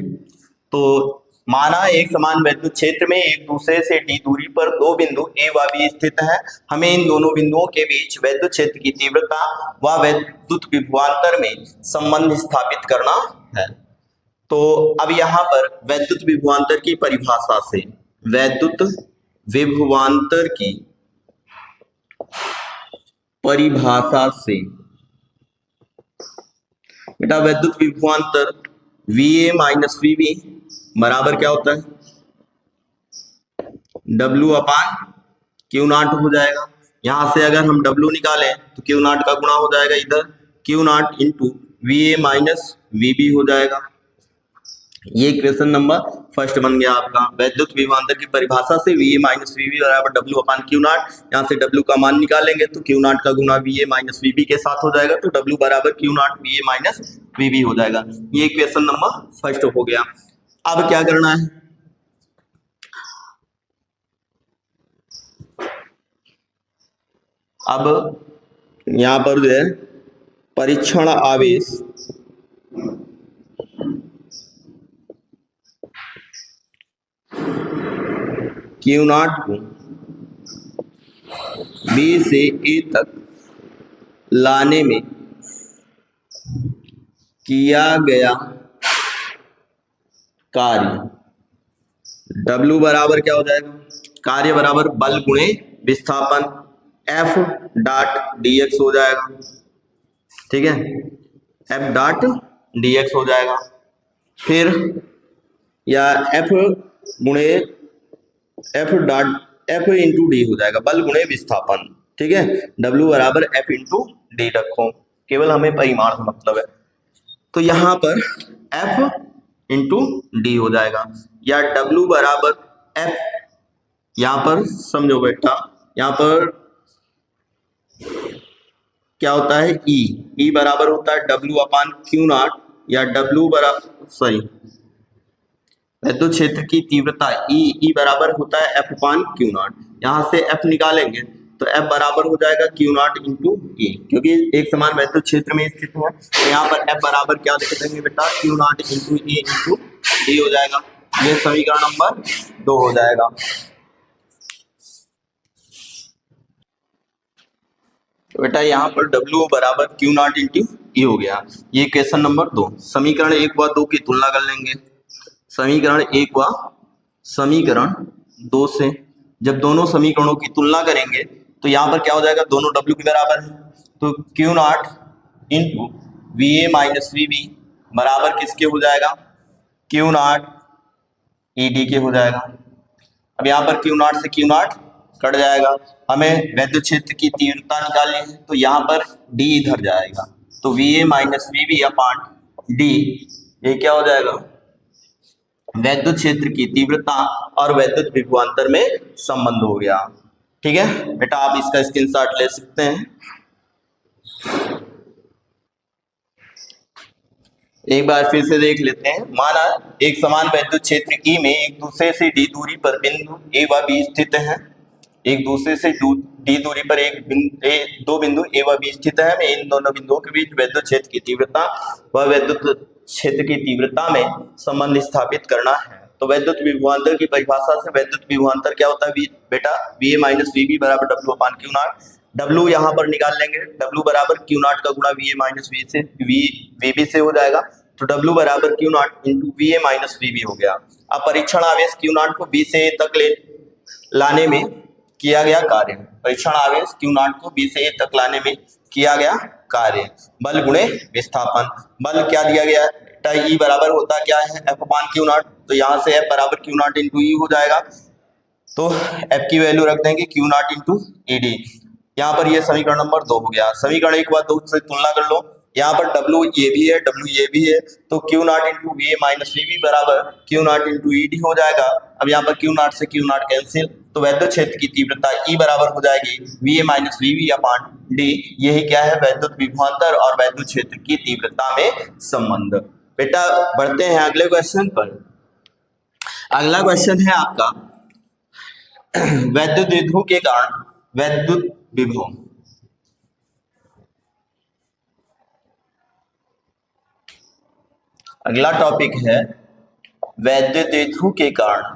तो माना एक समान वैद्युत क्षेत्र में एक दूसरे से d दूरी पर दो बिंदु a व b स्थित है। हमें इन दोनों बिंदुओं के बीच वैद्युत क्षेत्र की तीव्रता व वैद्युत विभवांतर में संबंध स्थापित करना है। तो अब यहाँ पर वैद्युत विभवांतर की परिभाषा से, वैद्युत विभवांतर की परिभाषा से बेटा वैद्युत विभवांतर VA माइनस VB बराबर क्या होता है, W अपान Q नॉट हो जाएगा। यहां से अगर हम W निकालें तो Q नॉट का गुणा हो जाएगा इधर, Q not into VA minus VB हो जाएगा। ये क्वेश्चन नंबर फर्स्ट बन गया आपका। वैद्युत विभवांतर की परिभाषा से VA माइनस VB बराबर W अपान Q नॉट, यहाँ से W का मान निकालेंगे तो Q नॉट का गुना VA माइनस VB के साथ हो जाएगा, तो W बराबर Q not VA minus VB हो जाएगा। ये क्वेश्चन नंबर फर्स्ट हो गया। अब क्या करना है, अब यहाँ पर जो है परीक्षण आवेश Q नॉट को B से A तक लाने में किया गया कार्य W बराबर क्या हो जाएगा, कार्य बराबर बल गुणे विस्थापन F डॉट dx हो जाएगा। ठीक है, F डॉट dx हो जाएगा। फिर या F गुणे F dot F into D हो जाएगा, बल गुणे विस्थापन। ठीक है, W बराबर F इंटू डी रखो, केवल हमें परिमाण से मतलब है। तो यहाँ पर F इंटू डी हो जाएगा, या W बराबर F, यहाँ पर समझो बेटा, यहाँ पर क्या होता है E बराबर होता है W अपान Q नॉट, या W बराबर सॉरी वैद्युत क्षेत्र की तीव्रता E बराबर होता है F अपान Q नॉट। यहाँ से F निकालेंगे तो F बराबर हो जाएगा Q नॉट इंटू E, क्योंकि एक समान वैद्युत क्षेत्र में स्थित है। तो यहाँ पर F बराबर क्या लिख देंगे बेटा, Q not into E into D हो जाएगा। ये समीकरण नंबर 2 हो जाएगा। तो बेटा यहाँ पर W बराबर क्यू नॉट इंटू ई हो गया। ये क्वेश्चन नंबर 2। समीकरण 1 व 2 की तुलना कर लेंगे। समीकरण 1 व समीकरण 2 से जब दोनों समीकरणों की तुलना करेंगे तो यहाँ पर क्या हो जाएगा, दोनों W के बराबर है, तो Q not into V A minus V B बराबर किसके हो जाएगा, क्यू नॉट ई डी के हो जाएगा। अब यहाँ पर क्यू नॉट से क्यू नॉट कट जाएगा, हमें वैद्युत क्षेत्र की तीव्रता निकालनी है, तो यहाँ पर डी इधर जाएगा, तो V A minus V B upon D, ये क्या हो जाएगा, वैद्युत क्षेत्र की तीव्रता और वैद्युत विभवांतर में संबंध हो गया। ठीक है बेटा, आप इसका स्क्रीनशॉट ले सकते हैं। एक बार फिर से देख लेते हैं। माना एक समान वैद्युत क्षेत्र ई में एक दूसरे से डी दूरी पर बिंदु ए व बी स्थित है। एक दूसरे से डी दूरी पर दो बिंदु ए व बी स्थित है। मैं इन दोनों बिंदुओं के बीच वैद्युत क्षेत्र की तीव्रता व वैद्युत क्षेत्र की तीव्रता में संबंध स्थापित करना है। तो वैद्युत विभवांतर की परिभाषा से वैद्युत विभवांतर क्या होता है बेटा, V A minus V B बराबर W upon q not. W यहाँ पर निकाल लेंगे, W बराबर क्यू नॉट का गुणा V A minus V B से हो जाएगा, तो W बराबर Q not into V A minus V B हो गया। अब परीक्षण आवेश क्यू नॉट को बी से ए तक लाने में किया गया कार्य, परीक्षण आवेश क्यू नॉट को बी से ए तक लाने में किया गया कार्य, बल गुणे विस्थापन। बल क्या दिया गया है, ई बराबर होता क्या है, एफ अपान क्यू नॉट, तो यहाँ से एफ बराबर क्यू नॉट इंटू ई हो जाएगा, तो एफ की वैल्यू रख देंगे Q not into E D. यहाँ पर ये समीकरण नंबर 2 हो गया। समीकरण 1 व 2 से तुलना कर लो। यहाँ पर W ये भी है, W ये भी है, तो Q not into V A minus V B बराबर Q not into E D हो जाएगा। अब यहाँ पर क्यू नॉट से क्यू नॉट कैंसिल, तो वैद्युत क्षेत्र की तीव्रता E बराबर हो जाएगी V A minus V B upon D. यही क्या है, वैद्युत विभवांतर और वैद्युत क्षेत्र की तीव्रता में संबंध। बेटा बढ़ते हैं अगले क्वेश्चन पर। अगला क्वेश्चन है आपका वैद्युत द्विध्रुव के कारण वैद्युत विभव। अगला टॉपिक है वैद्युत द्विध्रुव के कारण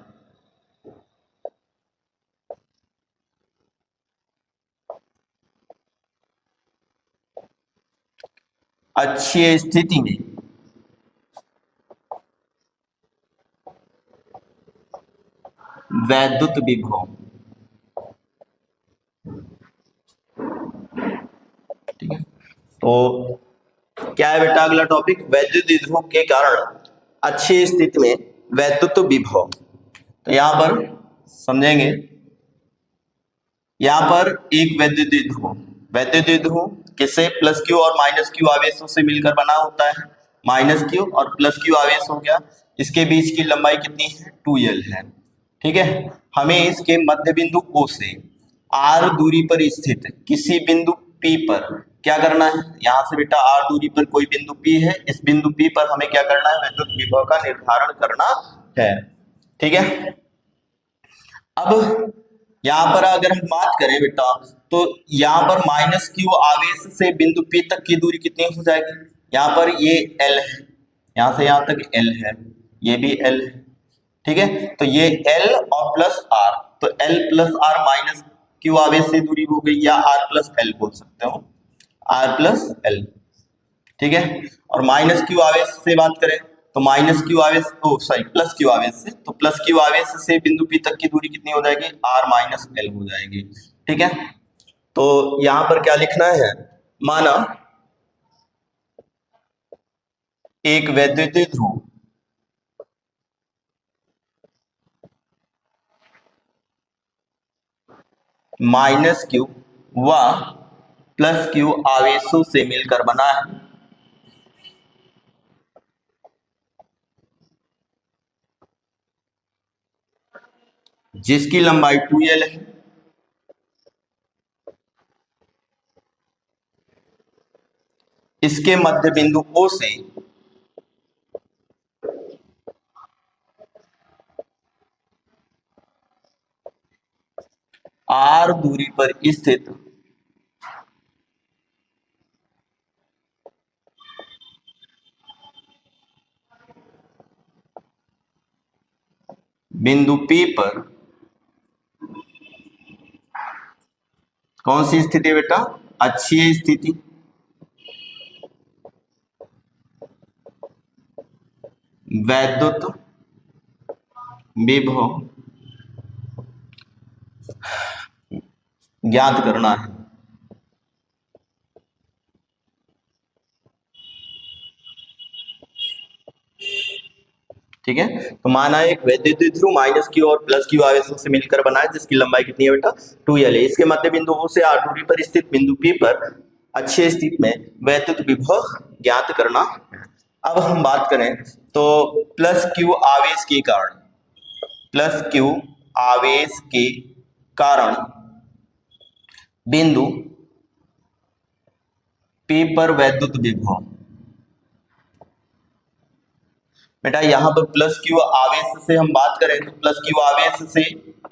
अक्षीय स्थिति में वैद्युत विभव। ठीक है, तो क्या है बेटा अगला टॉपिक, वैद्युत द्विध्रुव के कारण अक्षीय स्थिति में वैद्युत विभव। तो यहां पर समझेंगे, यहां पर एक वैद्युत द्विध्रुव किससे, प्लस क्यू और माइनस क्यू आवेशों से मिलकर बना होता है। माइनस क्यू और प्लस क्यू आवेश हो गया, इसके बीच की लंबाई कितनी है, 2l है। ठीक है, हमें इसके मध्य बिंदु O से r दूरी पर स्थित किसी बिंदु P पर क्या करना है, यहां से बेटा r दूरी पर कोई बिंदु P है, इस बिंदु P पर हमें क्या करना है, वैद्युत विभव का निर्धारण करना है। ठीक है, अब यहाँ पर अगर हम बात करें बेटा, तो यहाँ पर माइनस क्यू आवेश से बिंदु P तक की दूरी कितनी हो जाएगी, यहाँ पर ये L है, यहाँ से यहाँ तक L है, ये भी L है। ठीक है, तो ये L और प्लस R, तो L plus R minus Q आवेश से दूरी हो गई, या R प्लस L बोल सकते हो, R प्लस L। ठीक है, और माइनस क्यू आवेश से बात करें तो माइनस क्यू आवेश, सॉरी प्लस क्यू आवेश से, तो प्लस क्यू आवेश से बिंदु P तक की दूरी कितनी हो जाएगी, R माइनस L हो जाएगी। ठीक है, तो यहां पर क्या लिखना है, माना एक वैद्युत ध्रुव माइनस क्यू व प्लस क्यू आवेशों से मिलकर बना है, जिसकी लंबाई 2l है। इसके मध्य बिंदु O से R दूरी पर स्थित बिंदु P पर कौन सी स्थिति बेटा? अक्षीय स्थिति। वैद्युत विभव ज्ञात करना है। ठीक है, तो माना एक वैद्युत द्विध्रुव माइनस क्यू और प्लस क्यू आवेशों से मिलकर बना है, जिसकी लंबाई कितनी है बेटा? 2L है। इसके मध्य बिंदु O से R दूरी पर स्थित बिंदु P पर अक्षीय स्थिति में वैद्युत विभव ज्ञात करना है। अब हम बात करें तो प्लस क्यू आवेश के कारण, प्लस क्यू आवेश के कारण बिंदु P पर वैद्युत विभव। बेटा यहाँ पर प्लस क्यू आवेश से हम बात करें तो प्लस क्यू आवेश से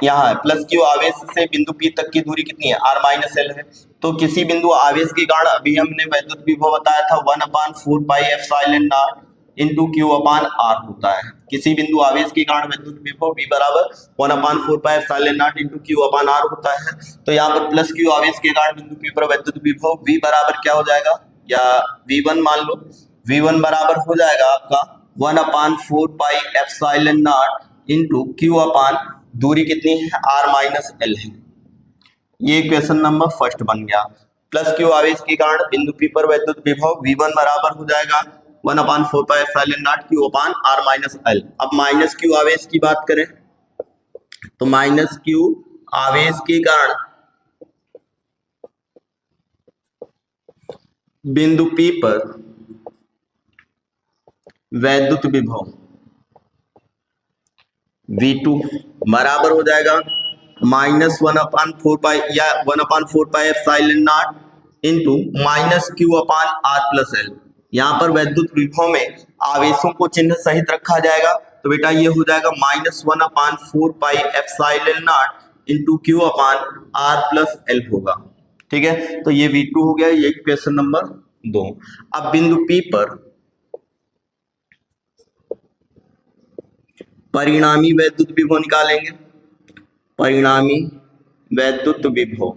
यहाँ प्लस क्यू आवेश से बिंदु P तक की दूरी कितनी है? R माइनस एल है। तो किसी बिंदु आवेश के कारण अभी हमने वैद्युत विभव बताया था 1/4 pi epsilon not into Q upon R होता है। किसी बिंदु आवेश के कारण वैद्युत विभव V बराबर 1/4 pi epsilon not into Q upon R होता है। तो यहाँ पर प्लस क्यू आवेश के कारण बिंदु P पर वैद्युत विभव V बराबर क्या हो जाएगा, या V1 मान लो, V1 बराबर हो जाएगा आपका 1/4 pi epsilon not into Q upon दूरी कितनी है? R माइनस एल है। ये क्वेश्चन नंबर फर्स्ट बन गया। प्लस क्यू आवेश के कारण बिंदु P पर वैद्युत विभव V1 बराबर हो जाएगा 1/4 pi epsilon not Q upon R minus L. अब माइनस क्यू आवेश की बात करें तो माइनस क्यू आवेश के कारण बिंदु P पर वैद्युत विभव V2 बराबर हो जाएगा -1/4 पाई या 1/4 pi epsilon not into minus Q upon R plus L. यहाँ पर वैद्युत विभव में आवेशों को चिन्ह सहित रखा जाएगा, तो बेटा ये हो जाएगा -1/4 pi epsilon not into Q upon R plus L होगा। ठीक है, तो ये V2 हो गया। ये क्वेश्चन नंबर 2। अब बिंदु P पर परिणामी वैद्युत विभव निकालेंगे, परिणामी वैद्युत विभव।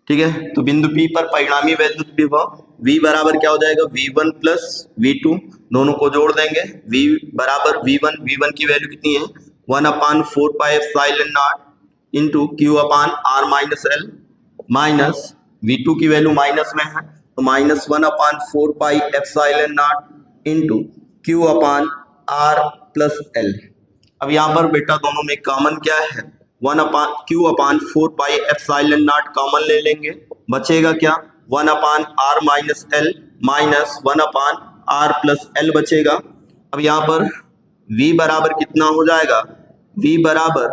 ठीक है, तो बिंदु P पर परिणामी वैद्युत विभव V बराबर क्या हो जाएगा? V1 प्लस V2, दोनों को जोड़ देंगे। V बराबर V1 की वैल्यू कितनी है? 1/4 pi epsilon not into Q upon R minus L, minus V2 की वैल्यू माइनस में है तो -1/4 pi epsilon not into Q upon R plus L. अब यहाँ पर बेटा दोनों में कॉमन क्या है? 1/4 पाई एप्सिलॉन नॉट कॉमन ले लेंगे, बचेगा क्या? 1/R minus L minus 1/R plus L बचेगा। अब यहाँ पर V बराबर कितना हो जाएगा? V बराबर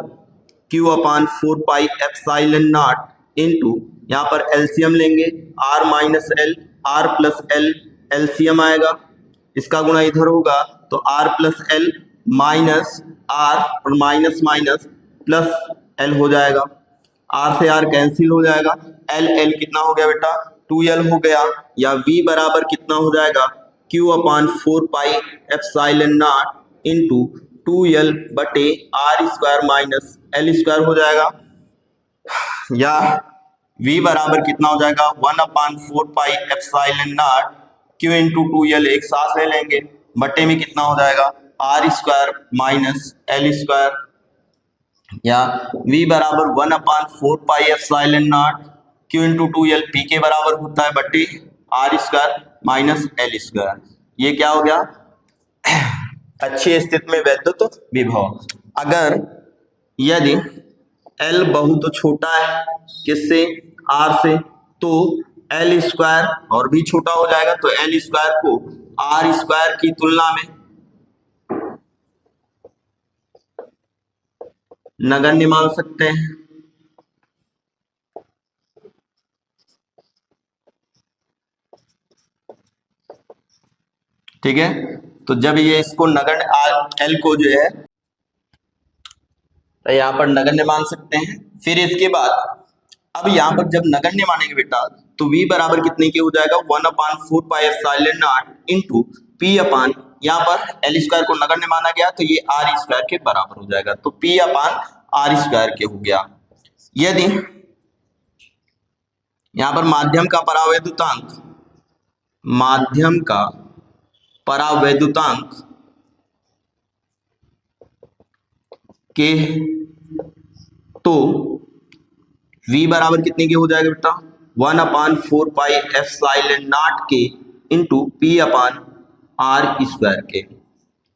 Q/4 pi epsilon not into यहाँ पर एलसीएम लेंगे R minus L, R plus L LCM आएगा, इसका गुणा इधर होगा तो R plus L minus R और माइनस माइनस प्लस एल हो जाएगा। R से R कैंसिल हो जाएगा, एल कितना हो गया बेटा? 2L हो गया। या V बराबर कितना हो जाएगा? Q/4 pi epsilon not into 2L बटे R square minus L square हो जाएगा। या V बराबर कितना हो जाएगा? 1/4 pi epsilon not Q into 2L एक साथ ले लेंगे, बटे में कितना हो जाएगा? R square minus L square. या V बराबर 1/4 pi epsilon not Q into 2L P के बराबर होता है बटे R square minus L square. ये क्या हो गया? अच्छी स्थिति में वैद्युत विभव। अगर यदि L बहुत छोटा है किससे? R से, तो एल स्क्वायर और भी छोटा हो जाएगा, तो एल स्क्वायर को R स्क्वायर की तुलना में नगण्य मान सकते हैं। ठीक है, तो जब ये इसको नगण्य एल को जो है तो यहाँ पर नगण्य मान सकते हैं। फिर इसके बाद अब यहाँ पर जब नगण्य मानेंगे बेटा तो V बराबर कितने के हो जाएगा? 1/4 pi epsilon not into P अपान यहाँ पर एल स्क्वायर को नगण्य माना गया तो ये आर स्क्वायर के बराबर हो जाएगा, तो पी अपान आर स्क्वायर के हो गया। यदि यहाँ पर माध्यम का परावैद्युतांक के तो v बराबर कितने के हो जाएगा बेटा, 1/4 एप्सिलॉन नॉट के into P upon R square के।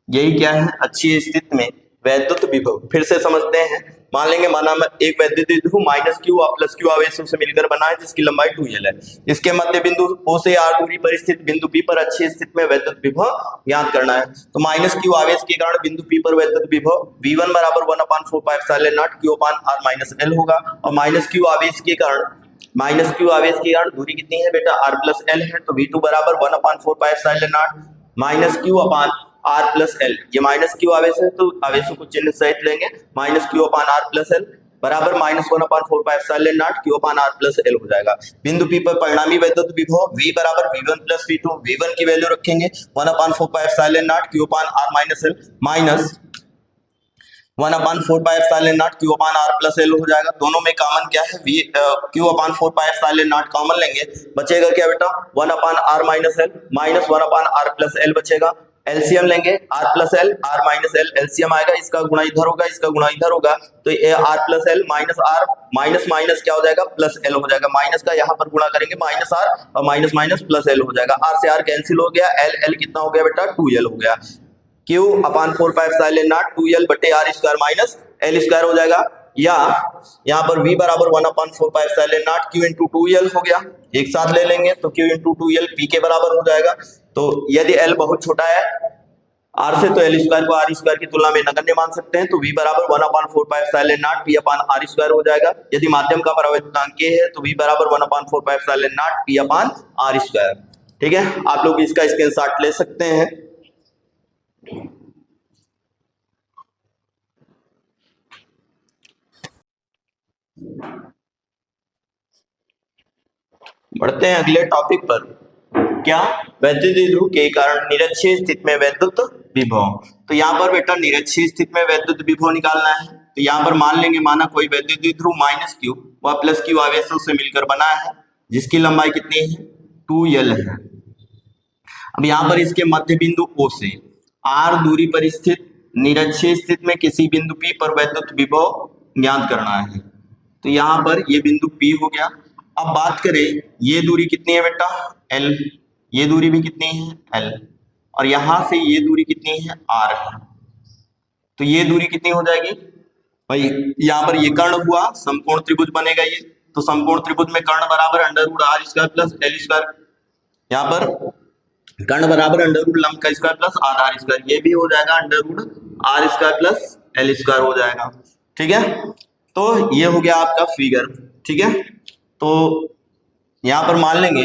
यही क्या है, अच्छी स्थिति में वैद्युत विभव। फिर से समझते हैं, मान लेंगे माना एक वैद्युत विभव माइनस क्यू और प्लस क्यू आवेशों से मिलकर बना है जिसकी लंबाई 2l है। इसके मध्य बिंदु O से r दूरी पर स्थित बिंदु P पर अच्छी स्थिति में वैद्युत विभव ज्ञात करना है। तो माइनस क्यू आवेश के कारण बिंदु P पर वैद्युत विभव V1 बराबर 1/4 epsilon not q upon r minus l होगा। और माइनस क्यू आवेश के कारण दूरी कितनी है बेटा, r प्लस l है, तो V2 बराबर 1/4 epsilon not minus Q upon R plus L. ये माइनस क्यू आवेश है तो आवेशों को चिन्ह सहित लेंगे, minus Q upon R plus L बराबर -1/4 epsilon not Q upon R plus L हो जाएगा। बिंदु P पर परिणामी वैद्युत विभव V बराबर V1 प्लस V2, V1 की वैल्यू रखेंगे 1/4 epsilon not Q upon R minus L minus 1/4 epsilon not Q upon R plus L हो जाएगा। दोनों में कॉमन क्या है, Q upon 4 epsilon naught common लेंगे, बचेगा क्या बेटा 1/r minus L minus 1/r plus L बचेगा। एलसीएम लेंगे r plus L r minus L, LCM आएगा, इसका गुणा इधर होगा, इसका गुणा इधर होगा, तो ये r plus L minus r minus minus क्या हो जाएगा प्लस एल हो जाएगा। माइनस का यहाँ पर गुणा करेंगे माइनस r और माइनस माइनस प्लस एल हो जाएगा। r से r कैंसिल हो गया, एल एल कितना हो गया बेटा 2l हो गया। q upon 4 epsilon not 2l बटे r square minus l square हो जाएगा, या यहाँ पर v बराबर 1/4 epsilon not q into 2l हो गया। एक साथ ले लेंगे तो q इंटू 2l p के बराबर हो जाएगा। तो यदि l बहुत छोटा है r से तो l स्क्वायर को r स्क्वायर की तुलना में नगण्य मान सकते हैं, तो v बराबर 1/4 epsilon not p upon r square हो जाएगा। यदि माध्यम का परावैद्युतांक k है तो v बराबर 1/4 epsilon not p upon r square. ठीक है, आप लोग इसका स्क्रीनशॉट ले सकते हैं। बढ़ते हैं अगले टॉपिक पर, क्या वैद्युत द्विध्रुव के कारण निरक्षीय स्थिति में वैद्युत विभव। तो यहाँ पर बेटा निरक्षीय स्थिति में वैद्युत विभव निकालना है। तो यहाँ पर मान लेंगे माना कोई वैद्युत द्विध्रुव माइनस क्यू व प्लस क्यू आवेशों से मिलकर बना है जिसकी लंबाई कितनी है 2l है। अब यहाँ पर इसके मध्य बिंदु O से r दूरी पर स्थित निरक्षीय स्थिति में किसी बिंदु P पर वैद्युत विभव ज्ञात करना है। तो यहाँ पर ये बिंदु P हो गया। अब बात करें ये दूरी कितनी है बेटा l, ये दूरी भी कितनी है l, और यहां से ये दूरी कितनी है r है। तो ये दूरी कितनी हो जाएगी भाई, यहाँ पर ये कर्ण हुआ, समकोण त्रिभुज बनेगा ये, तो समकोण त्रिभुज में कर्ण बराबर √r square plus l square, यहाँ पर कर्ण बराबर √ लंब का स्क्वायर प्लस r स्क्वायर, ये भी हो जाएगा √r square plus l square हो जाएगा। ठीक है, तो ये हो गया आपका फिगर। ठीक है, तो यहां पर मान लेंगे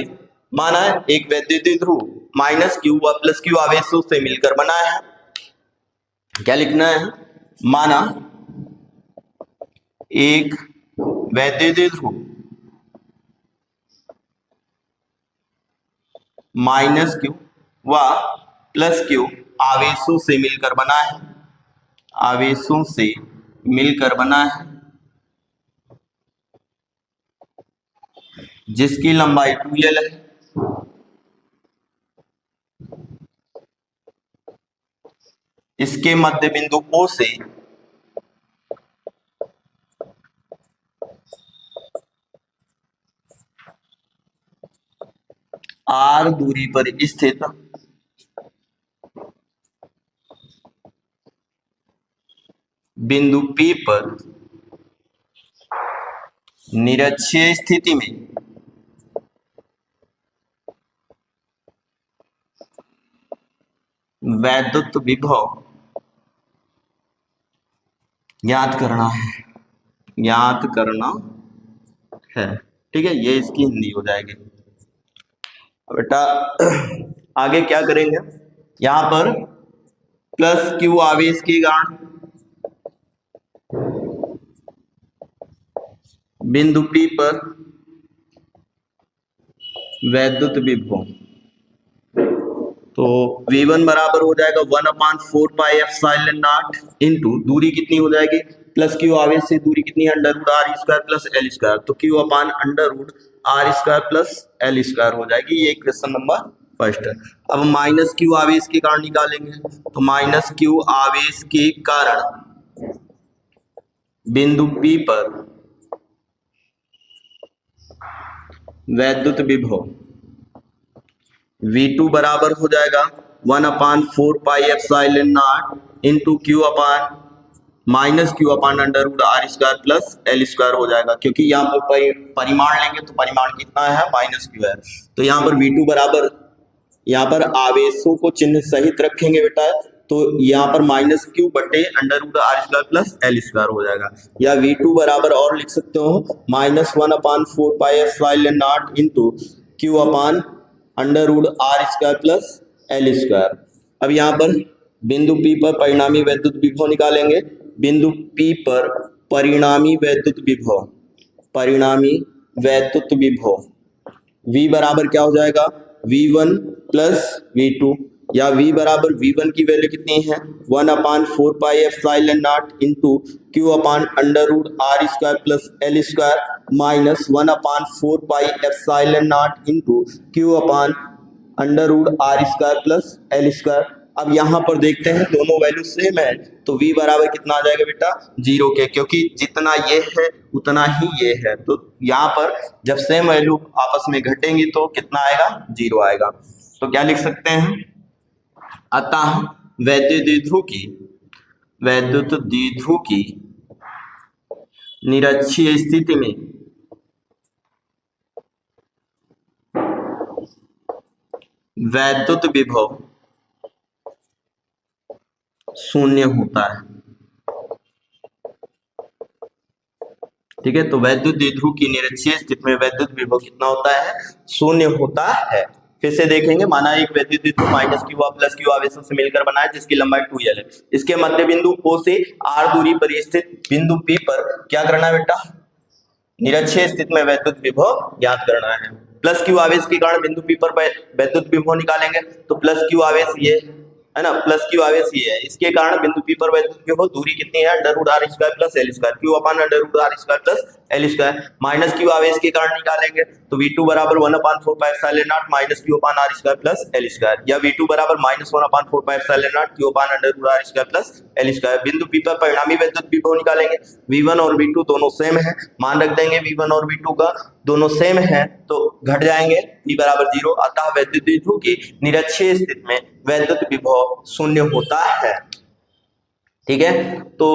माना एक वैद्युत द्विध्रुव माइनस क्यू व प्लस क्यू आवेशों से मिलकर बना है। क्या लिखना है, माना एक वैद्युत द्विध्रुव माइनस क्यू व प्लस क्यू आवेशों से मिलकर बना है, आवेशों से मिलकर बना है जिसकी लंबाई 2l है। इसके मध्य बिंदु O से r दूरी पर स्थित बिंदु P पर निरक्षीय स्थिति में वैद्युत विभव ज्ञात करना है। ठीक है, ये इसकी हिंदी हो जाएगी। बेटा आगे क्या करेंगे, यहां पर प्लस क्यू आवेश के कारण बिंदु P पर वैद्युत विभव, तो v1 बराबर हो जाएगा 1/4 पाई एप्सिलॉन नॉट इनटू दूरी कितनी हो जाएगी प्लस क्यू आवेश से दूरी कितनी है under root R square plus L square, तो q upon under root R square plus L square हो जाएगी। ये क्वेश्चन नंबर फर्स्ट है। अब माइनस क्यू आवेश के कारण निकालेंगे, तो माइनस क्यू आवेश के कारण बिंदु P पर वैद्युत विभव V2 बराबर हो जाएगा 1/4 pi epsilon nought into Q upon minus Q upon under root R square plus L square हो जाएगा, क्योंकि यहाँ पर परिमाण लेंगे तो परिमाण कितना है माइनस क्यू है। तो यहाँ पर V2 बराबर, यहाँ पर आवेशों को चिन्ह सहित रखेंगे बेटा, तो यहाँ पर माइनस क्यू बटे under root R square plus L square हो जाएगा, या V2 बराबर और लिख सकते हो -1/4 pi epsilon nought into Q upon under root R square plus L square. अब यहाँ पर बिंदु P पर परिणामी वैद्युत विभव निकालेंगे। बिंदु P पर परिणामी वैद्युत विभव, परिणामी वैद्युत विभव V बराबर क्या हो जाएगा V1 प्लस V2, या V बराबर V1 की वैल्यू कितनी है 1/4 pi epsilon nought into Q upon under root R square plus L square minus 1/4 pi epsilon nought into Q upon under root R square plus L square. अब यहाँ पर देखते हैं दोनों वैल्यू सेम है, तो V बराबर कितना आ जाएगा बेटा 0 के, क्योंकि जितना ये है उतना ही ये है, तो यहाँ पर जब सेम वैल्यू आपस में घटेंगी तो कितना आएगा 0 आएगा। तो क्या लिख सकते हैं, अतः वैद्युत द्विध्रुव की निरक्षीय स्थिति में वैद्युत विभव शून्य होता है। ठीक है, तो वैद्युत द्विध्रुव की निरक्षीय स्थिति में वैद्युत विभव कितना होता है, शून्य होता है। फिर से देखेंगे, माना एक वैद्युत द्विध्रुव माइनस क्यू प्लस क्यू आवेशों से मिलकर बना है जिसकी लंबाई 2l है। इसके मध्य बिंदु O से r दूरी पर स्थित बिंदु P पर क्या करना है बेटा, निरक्षीय स्थिति में वैद्युत विभव ज्ञात करना है। प्लस क्यू आवेश के कारण बिंदु P पर वैद्युत विभव निकालेंगे, तो प्लस क्यू आवेश ये है ना, प्लस क्यू आवेश ये है, इसके कारण बिंदु P पर वैद्युत विभव दूरी कितनी है under root R square plus L square, Q upon under root R square plus L square. Minus Q आवेश के कारण निकालेंगे, तो V2 बराबर 1/4 pi epsilon not minus Q upon R square plus L square, या V2 बराबर -1/4 pi epsilon not Q upon under root R square plus L square. बिंदु P पर परिणामी वैद्युत विभव निकालेंगे, V1 और V2 दोनों सेम है, मान रख देंगे V1 और V2 का दोनों सेम है तो घट जाएंगे, V बराबर 0। अतः वैद्युत द्विध्रुव की निरक्षीय स्थिति में वैद्युत विभव शून्य होता है। ठीक है, तो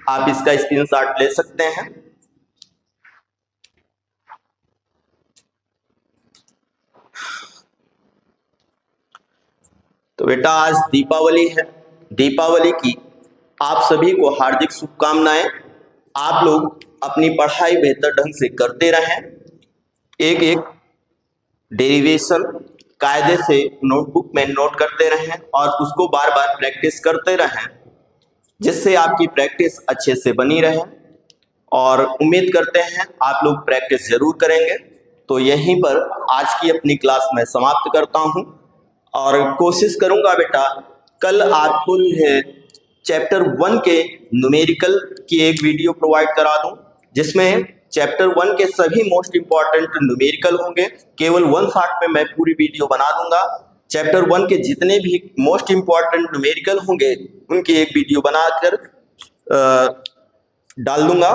आप इसका स्क्रीनशॉट ले सकते हैं। तो बेटा आज दीपावली है, दीपावली की आप सभी को हार्दिक शुभकामनाएं। आप लोग अपनी पढ़ाई बेहतर ढंग से करते रहें, एक एक डेरिवेशन कायदे से नोटबुक में नोट करते रहें और उसको बार बार प्रैक्टिस करते रहें, जिससे आपकी प्रैक्टिस अच्छे से बनी रहे, और उम्मीद करते हैं आप लोग प्रैक्टिस जरूर करेंगे। तो यहीं पर आज की अपनी क्लास मैं समाप्त करता हूं, और कोशिश करूंगा बेटा कल आपको जो है चैप्टर 1 के न्यूमेरिकल की एक वीडियो प्रोवाइड करा दूं, जिसमें चैप्टर 1 के सभी मोस्ट इंपॉर्टेंट न्यूमेरिकल होंगे। केवल 1 शॉट में मैं पूरी वीडियो बना दूंगा। चैप्टर 1 के जितने भी मोस्ट इंपॉर्टेंट न्यूमेरिकल होंगे उनकी एक वीडियो बनाकर डाल दूंगा,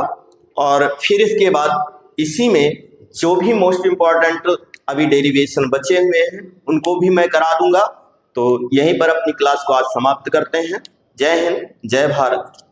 और फिर इसके बाद इसी में जो भी मोस्ट इंपॉर्टेंट अभी डेरिवेशन बचे हुए हैं उनको भी मैं करा दूंगा। तो यहीं पर अपनी क्लास को आज समाप्त करते हैं। जय हिंद, जय भारत।